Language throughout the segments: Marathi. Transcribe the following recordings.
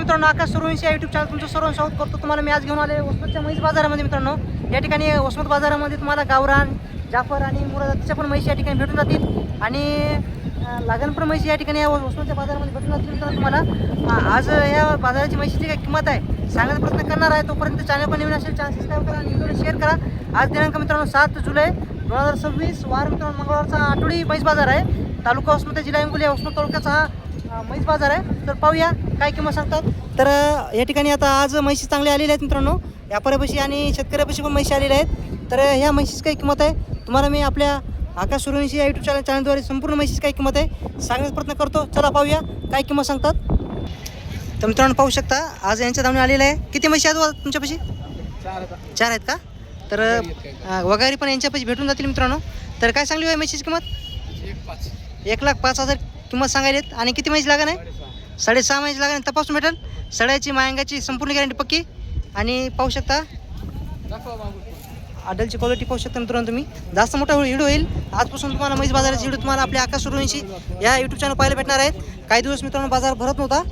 मित्रांनो, आकाश सूर्यवंशी या यूट्यूब चॅनल तुमचं सर्व स्वागत करतो. तुम्हाला मी आज घेऊन आले वसमतच्या म्हैस बाजारामध्ये. मित्रांनो, या ठिकाणी वसमत बाजारामध्ये तुम्हाला गावरान, जाफर आणि मुरा जातीच्या पण म्हैशी या ठिकाणी भेटून जातील आणि लागण पण म्हैशी या ठिकाणी या वसमतच्या बाजारामध्ये भेटून जातील. मित्रांनो, तुम्हाला आज या बाजाराची म्हशीची काय किंमत आहे सांगण्याचा प्रयत्न करणार आहे. तोपर्यंत चॅनल पण नवीन असेल चॅनल सबस्क्राईब करा आणि व्हिडिओला शेअर करा. आज दिनांक मित्रांनो 7 जुलै 2026 वार मित्रांनो मंगळवारचा आठवडी म्हैस बाजार आहे. तालुका वसमत, जिल्हा हिंगोली, वसमत तालुक्याचा हा म्हैस बाजार आहे. तर पाहूया काय किंमत सांगतात. तर या ठिकाणी आता आज म्हैशी चांगल्या आलेल्या आहेत मित्रांनो. व्यापाऱ्यापाशी आणि शेतकऱ्यापाशी पण म्हैशी आलेल्या आहेत. तर ह्या म्हशीची काही किंमत आहे तुम्हाला मी आपल्या आकाश सूर्यवंशी या यूट्यूब चॅनलद्वारे संपूर्ण म्हशीची काय किंमत आहे सांगण्याचा प्रयत्न करतो. चला पाहूया काय किंमत सांगतात. तर मित्रांनो, पाहू शकता आज यांच्या धावणे आलेलं आहे. किती म्हशी आहेत तुमच्यापाशी? 4 आहेत का? तर वगैरे पण यांच्यापाशी भेटून जातील मित्रांनो. तर काय सांगली आहे म्हशीची किंमत? 1,05,000 किंमत सांगायला. आणि किती म्हैस लागण आहे? 6.5 महिन्याची लागण. तपासून भेटेल सड्याची मायंगाची संपूर्ण गॅरंटी पक्की. आणि पाहू शकता आडलची क्वालिटी पाहू शकता मित्रांनो. तुम्ही जास्त मोठा व्हिडिओ होईल आजपासून. तुम्हाला म्हैस बाजाराची व्हिडिओ तुम्हाला आपल्या आकाश सूर्यवंशी या यूट्यूब चॅनल पाहायला भेटणार आहेत. काही दिवस मित्रांनो बाजार भरत नव्हता,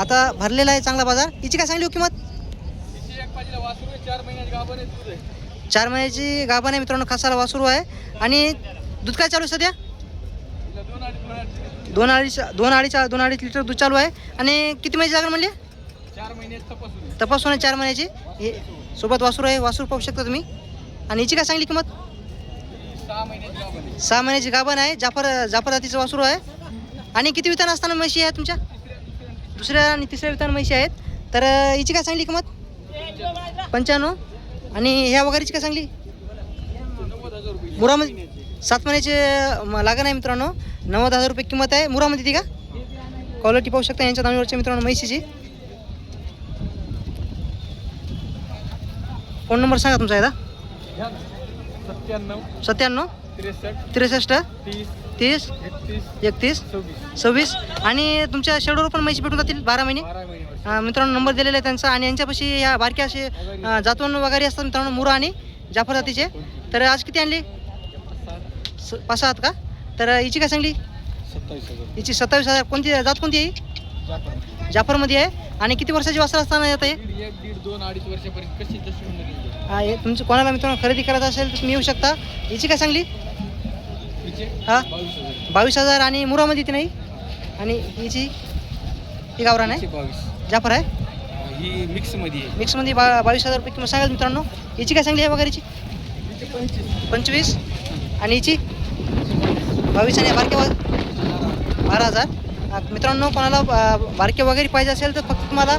आता भरलेला आहे चांगला बाजार. हिची काय सांगली हो किंमत? 4 महिन्याची गाभण आहे मित्रांनो. खासाला वासरू आहे. आणि दूध काय चालू आहे सध्या? 2-2.5 लिटर दूध चालू आहे. आणि किती महिन्याची लागण म्हणली? 4 महिने तपासून आहे 4 महिन्याची. हे सोबत वासरू आहे, वासरू पाहू शकता तुम्ही. आणि हिची काय सांगली किंमत? 6 महिन्याची गाभण आहे. जाफर जातीचं वासरू आहे. आणि किती वितान असताना म्हशी आहेत तुमच्या? दुसऱ्या आणि तिसऱ्या वितान म्हशी आहेत. तर हिची काय सांगली किंमत? 95. आणि ह्या वगैरेची काय सांगली? मुरामध्ये 7 महिन्याचे लागण आहे मित्रांनो. 90,000 रुपये किंमत आहे. मुरामध्ये ती का क्वालिटी पाहू शकता यांच्या दावणीवरच्या मित्रांनो म्हशीची. फोन नंबर सांगा तुमचा एकदा. 97 63 30 31 26. आणि तुमच्या शेडवर पण म्हशी भेटून जातील 12 महिने मित्रांनो. नंबर दिलेला आहे त्यांचा. आणि यांच्यापाशी ह्या बारक्या असे जातवन वगैरे असतात मित्रांनो, मुरा आणि जाफर जातीचे. तर आज किती आणली? 5-6 का? तर हिची काय सांगली? 27,000. हिची 27,000. कोणती जात कोणती आहे? जाफरमध्ये आहे. आणि किती वर्षाची वासर असताना येत आहे? 1-1.5-2-2.5 वर्षापर्यंत कशी तशी तुमचं कोणाला मित्रांनो खरेदी करायचं असेल तर तुम्ही येऊ शकता. हिची काय सांगली? हां 22,000. आणि मुरामध्ये ती नाही. आणि हिची ही गावरान आहे, 22. जाफर आहे. ही मिक्समध्ये 22,000 रुपये किंमत सांगाल मित्रांनो. हिची काय सांगली आहे वगैरेची? 25. आणि हिची 22. आणि बारक्या 12,000. मित्रांनो, कोणाला बारके वगैरे पाहिजे असेल तर फक्त तुम्हाला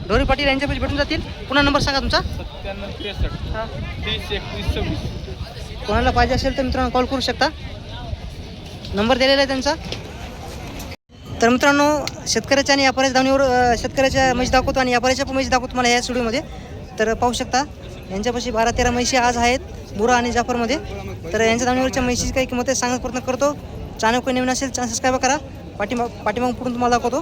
ढोरी पाटील यांच्यापाशी भेटून जातील. पुन्हा नंबर सांगा तुमचा. 97 हां 30-31-26. कोणाला पाहिजे असेल तर मित्रांनो कॉल करू शकता. नंबर दिलेला आहे त्यांचा. तर मित्रांनो, शेतकऱ्याच्या आणि व्यापाऱ्याच्या धावणीवर शेतकऱ्याच्या म्हशी दाखवतो आणि व्यापाऱ्याच्या पण म्हशी दाखवतो तुम्हाला या स्टुडिओमध्ये. तर पाहू शकता यांच्यापाशी 12-13 म्हशी आज आहेत मुरा आणि जाफरमध्ये. तर यांच्या धावणीवरच्या म्हशीची काही किंमत आहे सांगण्याचा प्रयत्न करतो. चॅनल कोणी नवीन असेल चॅनल सबस्क्राईब करा. पाठीमागून पुढून तुम्हाला दाखवतो.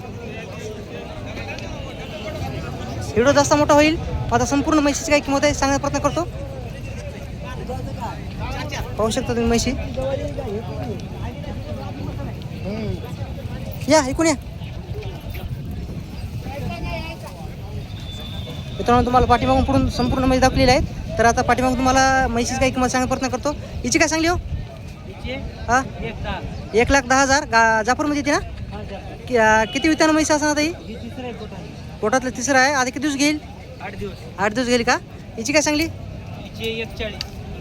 व्हिडिओ जास्त मोठा होईल. आता संपूर्ण म्हशीची काही किंमत आहे सांगण्याचा प्रयत्न करतो. पाहू शकता तुम्ही म्हशी. या ऐकून या मित्रांनो. तुम्हाला पाठीमागून पुढून संपूर्ण म्हशी दाखवलेल्या आहेत. तर आता पाठीमागून तुम्हाला म्हशीची काही किंमत सांगण्याचा प्रयत्न करतो. हिची काय सांगली हो? हां 1,10,000. जाफरमध्ये येते ना? किती वितानं म्हैस असणार ही? पोटातलं तिसरं आहे. आता किती दिवस घेईल? 8 दिवस घेईल का? हिची काय सांगली?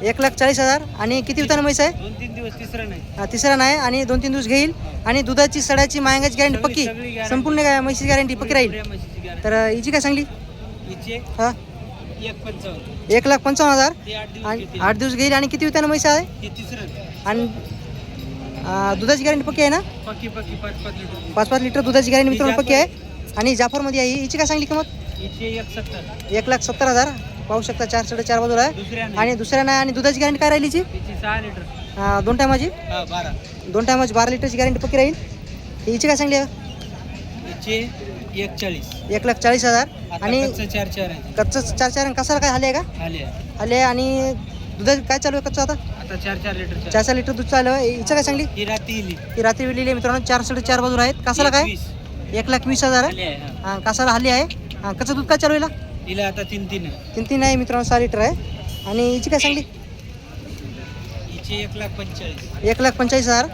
1,40,000. आणि किती वितानं म्हैस आहे? 2-3 दिवस. तिसरा नाही. आणि 2-3 दिवस घेईल. आणि दुधाची सड्याची मायंगाची गॅरंटी पक्की, संपूर्ण म्हशीची गॅरंटी पक्की राहील. तर हिची काय सांगली? हां 1,55,000. आणि 8 दिवस घेईल. आणि किती वितानं म्हैस आहे? आणि दुधाची गॅरंटी पक्की आहे ना? 5-5 लिटर दुधाची गॅरंटी मित्रांनो पक्की आहे. आणि जाफरमध्ये आहे. हिची काय सांगली किंमत? 1,70,000. पाहू शकता 4-4.5 बाजूला आहे. आणि दुसऱ्या नाही. आणि दुधाची गॅरंटी काय राहिली हिची? 6 लिटर. 2 टायमाची 12 लिटरची गॅरंटी पक्की राहील. हिची काय सांगली? 1,40,000. आणि कच्चं 4-4 कसाला काय आले का? आले. आणि दुधाची काय चालू आहे कच्चं आता? 4 लिटर दूध चालू आहे. हिचं काय सांगली? ही रात्री ही रात्री लिहिली मित्रांनो. 4-4.5 बाजूला आहेत. कसाला काय? 1,20,000 खाली आहे, हा. हां कासाला हल्ली आहे. हां कच्चं दूध काय चालू आहे तिला आता 3 आहे. तीन आहे मित्रांनो 6 लिटर आहे. आणि हिची काय सांगली हिची 1,45,000. 1,45,000.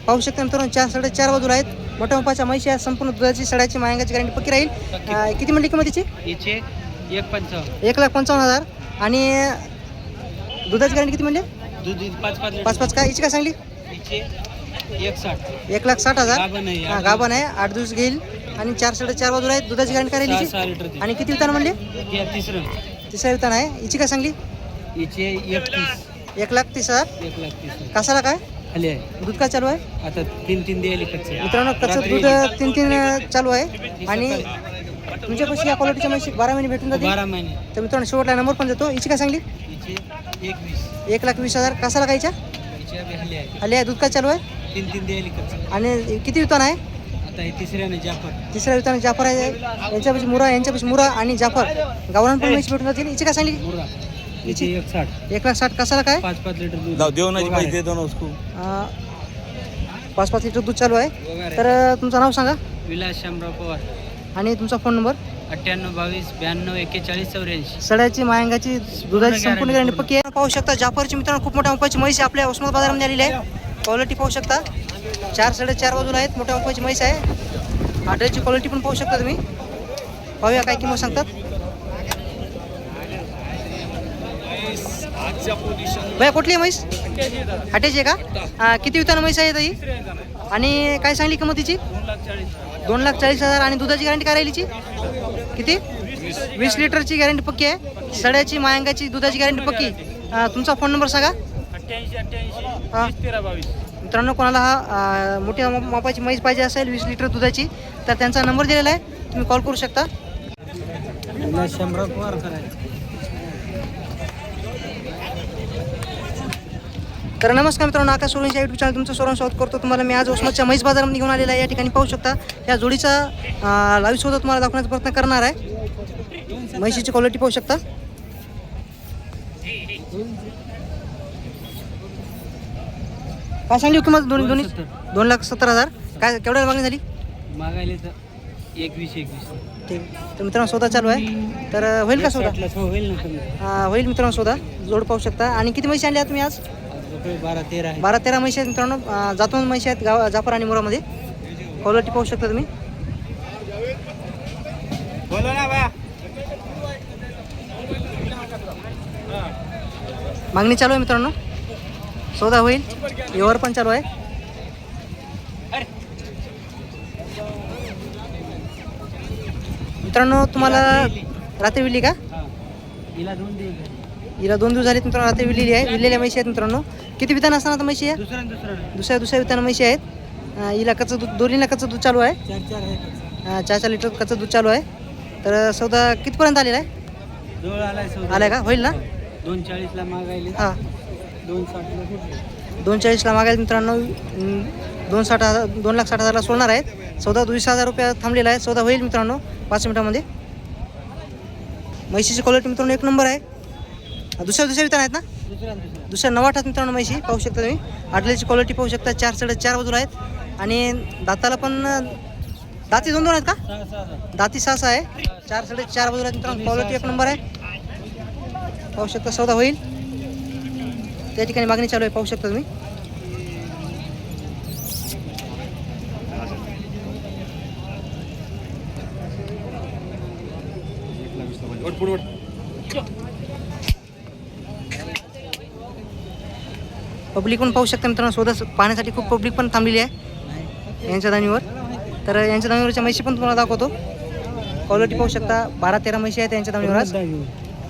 पाहू शकता मित्रांनो 4-4.5 बाजूला आहेत. मोठ्या मापाच्या म्हशी आहेत. संपूर्ण दुधाची सड्याची मायंगाची गॅरंटी पक्की राहील. किती म्हणली किंमत तिची? हिचे 1,55,000. 1,55,000. आणि दुधाची गॅरंटी किती म्हणले? दूध 5 लिटर. 5 काय हिची काय सांगली? हिचे 1,60,000. 1,60,000. गाभण आहे, हां गाभण आहे 8 दिवस घेईल. आणि 4-4.5 बाजूला आहेत. दुधाची गॅरंटी काय राहील 6 लिटर. आणि किती वितान म्हणले? तिसरं. तिसऱ्या वितान आहे. हिची काय सांगली? हिचे 31. 1,30,000. 1,30,000. कासाला काय खाली आहे. दूध काय चालू आहे आता 3 द्यायला कच्चे. मित्रांनो? कच्चं दूध 3 चालू आहे. आणि तुमच्यापाशी या क्वालिटीच्या म्हशी 12 महिने भेटून जातील. 12 महिने. तर मित्रांनो शेवटला नंबर पण देतो. हिची काय सांगली? हिचे 21. 1,20,000. कासाला कायच्या हिचे बी खाली आहे. आली आहे. दूध काय चालू आहे 3 द्यायला कच्चे. आणि किती वितान आहे? आता हे तिसऱ्याने जाफर. तिसऱ्या वितान जाफर आहे. यांच्यापाशी मुरा आणि जाफर गावरान पण म्हशी भेटून जातील. हिची काय सांगली? मुर्रा. हिचे 1,60. 1,60,000. कासाला काय 5 लिटर दूध. देऊ ना पैसे दे ना उसको. 5 लिटर दूध चालू आहे. तर तुमचं नाव सांगा विलास शामराव पवार. आणि तुमचा फोन नंबर. 98 22 92 41 84. सड्याची मायंगाची दुधाची संपूर्ण गॅरंटी पक्की आहे. पाहू शकता जाफरची मित्रांनो खूप मोठ्या मापाची म्हैस आपल्या उस्मानाबाद बाजारामध्ये आलेली आहे. क्वालिटी पाहू शकता 4-4.5 बाजूला आहेत. मोठ्या मापाची म्हैस आहे. आड्याची क्वालिटी पण पाहू शकता तुम्ही. पाहूया काय किंमत सांगतात. भैया कुठली आहे म्हैस? हाटेची आहे का? किती वितानं म्हैस आहे ताई? आणि काय सांगली किंमत तिची? 2,40,000. आणि दुधाची गॅरंटी काय राहील हिची? किती? 20 लिटरची गॅरंटी पक्की आहे. सड्याची मायंगाची दुधाची गॅरंटी पक्की. तुमचा फोन नंबर सांगा. 88 13 मित्रांनो कोणाला हा मोठ्या मापाची म्हैस पाहिजे असेल 20 लिटर दुधाची तर त्यांचा नंबर दिलेला आहे. तुम्ही कॉल करू शकता. विलास शामराव पवार करायचं. तर नमस्कार मित्रांनो आकाश सोळूंच्या यूट्यूब चॅनल तुमचं सर्वांचं स्वागत करतो. तुम्हाला मी आज उस्मानाबादच्या म्हैस बाजारामध्ये घेऊन आलेला आहे. या ठिकाणी पाहू शकता या जोडीचा लाईव्ह शोधा तुम्हाला दाखवण्याचा प्रयत्न करणार आहे. म्हैशीची क्वालिटी पाहू शकता. काय सांगली किंमत दोन्ही? 2,70,000. काय केवढ्या मागणी झाली? मागायला तर 21. ठीक. तर मित्रांनो सौदा चालू आहे. तर होईल का सौदा? होईल ना कमी. होईल मित्रांनो सौदा. जोड पाहू शकता. आणि किती म्हैशी आणल्या तुम्ही आज? 12-13 आहे. 12-13 म्हैशी आहेत मित्रांनो. जातून म्हैशी आहेत जाफर आणि मुरामध्ये. क्वालिटी पाहू शकता तुम्ही. बोला ना बा. मागणी चालू आहे मित्रांनो. सौदा होईल. व्यवहार पण चालू आहे. मित्रांनो तुम्हाला रात्री विली का? हिला 2 दे. हिला 2 दिवस झालेत मित्रांनो. रात्री विलेली आहे. विलेल्या म्हैशी आहेत मित्रांनो. किती वितान असताना आता म्हैशी आहे? दुसऱ्या वितानं म्हैशी आहेत. हिला कच्चं दूध दोन्हीला कच्चं दूध चालू आहे. 4 आहे. 4 लिटर कच्चं दूध चालू आहे. तर सौदा कितीपर्यंत आलेला आहे? जवळ आलाय सौदा. आलाय का? होईल ना? 240 मागायले. हां 260 कुठले? 240 मागायला मित्रांनो. 2,60,000ला सोडणार आहेत. सौदा 20,000 रुपये थांबलेला आहे. सौदा होईल मित्रांनो 5 मिनिटामध्ये. म्हैशीची क्वालिटी मित्रांनो 1 नंबर आहे. दुसऱ्या वितान आहेत ना? दुसऱ्या 9 आहेत मित्रांनो म्हैशी पाहू शकता तुम्ही. आडल्याची क्वालिटी पाहू शकता 4-4.5 बाजूला आहेत. आणि दाताला पण दाती 2 आहेत का? 6 दाती 6 आहे. 4-4.5 बाजूला आहेत मित्रांनो. क्वालिटी 1 नंबर आहे. पाहू शकता सौदा होईल. त्या ठिकाणी मागणी चालू आहे पाहू शकता तुम्ही. पब्लिक पण पाहू शकता मित्रांनो. सौदा पाहण्यासाठी खूप पब्लिक पण थांबलेली आहे यांच्या दाणीवर. तर यांच्या दाणीवरच्या म्हशी पण तुम्हाला दाखवतो. क्वालिटी पाहू शकता 12-13 म्हशी आहेत यांच्या दाणीवर आज.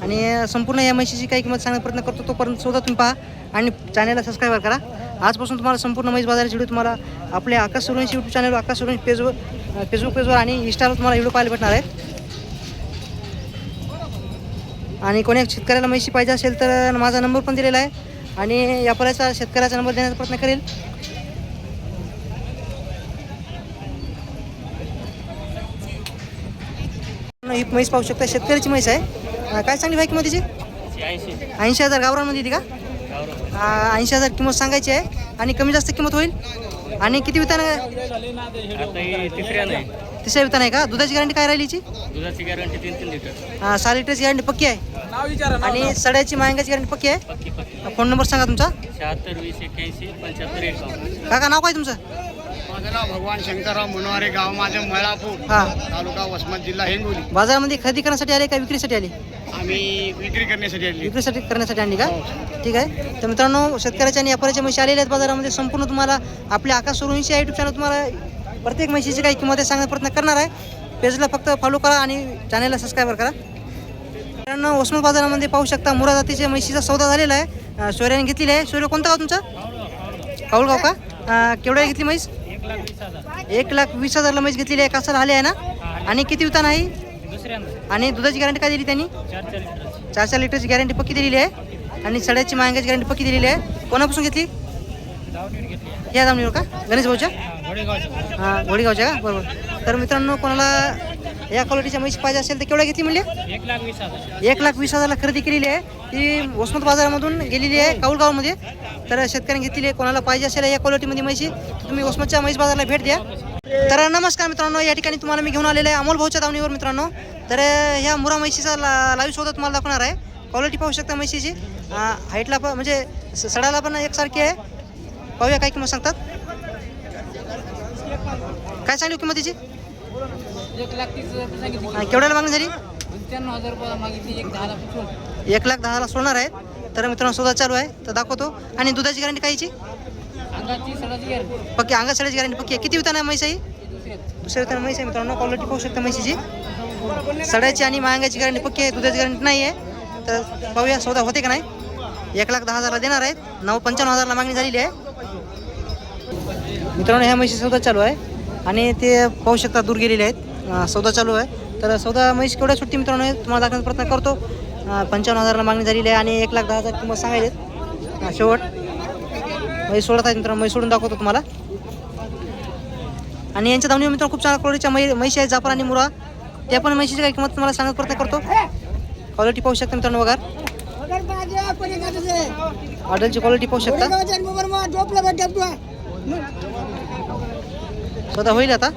आणि संपूर्ण या म्हशीची काही किंमत सांगण्याचा प्रयत्न करतो. तोपर्यंत सौदा तुम्ही पहा आणि चॅनलला सबस्क्राईब करा. आजपासून तुम्हाला संपूर्ण म्हैस बाजाराची व्हिडिओ तुम्हाला आपल्या आकाश सोळूंची यूट्यूब चॅनल आकाश सोळूंची फेसबुक पेजवर आणि इंस्टावर तुम्हाला व्हिडिओ पाहायला भेटणार आहेत. आणि कोणी शेतकऱ्याला म्हशी पाहिजे असेल तर माझा नंबर पण दिलेला आहे. आणि यापर्यंत शेतकऱ्याचा नंबर देण्याचा प्रयत्न करेल. ही म्हैस पाहू शकता शेतकऱ्याची म्हैस आहे. काय सांगली भाई किंमत तिची? 80,000 गावरांमध्ये येते का? 80,000 किंमत सांगायची आहे. आणि कमी जास्त किंमत होईल. आणि किती वितान? तिसऱ्या वितान आहे का? दुधाची गॅरंटी काय राहिली हिची? दुधाची गॅरंटी 3 लिटर. 6 लिटरची गॅरंटी पक्की आहे आणि सड्याची मांगाची गॅरंटी पक्की आहे. पक्की. फोन नंबर सांगा तुमचा. 76 20 81 75 51. काका नाव काय तुमचं? माझं नाव भगवान शंकरराव मनोहरे, गाव माझं मळापूर, हां. तालुका वसमत, जिल्हा हिंगोली. बाजारामध्ये खरेदी करण्यासाठी आले का विक्रीसाठी आले? आम्ही विक्री करण्यासाठी आली. विक्रीसाठी करण्यासाठी आणली का? ठीक आहे. तर मित्रांनो, शेतकऱ्याच्या आणि व्यापाऱ्याच्या म्हशी आलेल्या आहेत बाजारामध्ये. संपूर्ण तुम्हाला आपल्या आकाश सुरुंशी यूट्यूब चॅनल तुम्हाला प्रत्येक म्हशीची काही किंमत सांगण्याचा प्रयत्न करणार आहे. पेजला फक्त फॉलो करा आणि चॅनलला सबस्क्राईब करा. मित्रांनो, वसमत बाजारामध्ये पाहू शकता मुरा जातीच्या म्हशीचा सौदा झालेला आहे. सोयऱ्याने घेतलेली आहे. सोयरे कोणतं गाव तुमचं? काऊळगाव का? केवढ्या घेतली म्हैस? 1,20,000ला म्हैस घेतलेली आहे. कासाला आले आहे ना? आणि किती वितान आहे? आणि दुधाची गॅरंटी काय दिली त्यांनी? 4 लिटरची गॅरंटी पक्की दिलेली आहे आणि सड्याची मांगाची गॅरंटी पक्की दिलेली आहे. कोणापासून घेतली? या दामणीवर का? गणेश भाऊच्या? हां, घोडेगावच्या का? बरोबर. तर मित्रांनो, कोणाला या क्वालिटीच्या म्हैस पाहिजे असेल तर केवढ्या घेतली म्हणले? 1,20,000ला खरेदी केलेली आहे. ती वसमत बाजारामधून गेलेली आहे काऊळगावमध्ये. तर शेतकऱ्यांनी घेतलेली आहे. कोणाला पाहिजे असेल या क्वालिटीमध्ये म्हैशी तर तुम्ही वसमतच्या म्हैस बाजाराला भेट द्या. तर नमस्कार मित्रांनो, या ठिकाणी तुम्हाला मी घेऊन आलेलं आहे अमोल भाऊच्या दावणीवर मित्रांनो. तर ह्या मुरा म्हैशीचा लाईव्ह शोधा तुम्हाला दाखवणार आहे. क्वालिटी पाहू शकता म्हैशीची. हाईटला पण म्हणजे सडाला पण एकसारखी आहे. पाहूया काय किंमत सांगतात. काय सांगली किंमतीची? 1,30,000 केवढ्याला मागणी झाली? 95,000 रुपयाला मागितली. 1,10,000 1,10,000ला सोडणार आहेत. तर मित्रांनो, सौदा चालू आहे तर दाखवतो. आणि दुधाची गॅरंटी कायची? अंगाची सडाची गॅरंटी. पक्की अंगा सड्याची गॅरंटी पक्की आहे. किती वितान आहे म्हैस आहे? दुसऱ्या वितान म्हैस आहे मित्रांनो. क्वालिटी पाहू शकता म्हैशीची. सड्याची आणि मांगाची गॅरंटी पक्की आहे. दुधाची गॅरंटी नाही आहे. तर पाहूया सौदा होते का नाही. 1,10,000ला देणार आहेत. 95,000ला मागणी झालेली आहे मित्रांनो. ह्या म्हैशी सौदा चालू आहे आणि ते पाहू शकता दूर गेलेले आहेत. सौदा चालू आहे. तर सौदा म्हैस केवढ्या सुट्टी मित्रांनो तुम्हाला दाखवण्याचा प्रयत्न करतो. 95,000ला मागणी झालेली आहे आणि 1,10,000 किंमत सांगायला शेवट. म्हैस सोडत आहेत मित्रांनो. म्हैस सोडून दाखवतो तुम्हाला. आणि यांच्या दावणीवर मित्रांनो खूप चांगल्या क्वालिटीच्या म्हैशी आहेत. जाफर आणि मुरा त्या पण म्हैशीची काही किंमत तुम्हाला सांगण्याचा प्रयत्न करतो. क्वालिटी पाहू शकता मित्रांनो. वगैरे ऑर्डरची क्वालिटी पाहू शकता. सौदा होईल आता.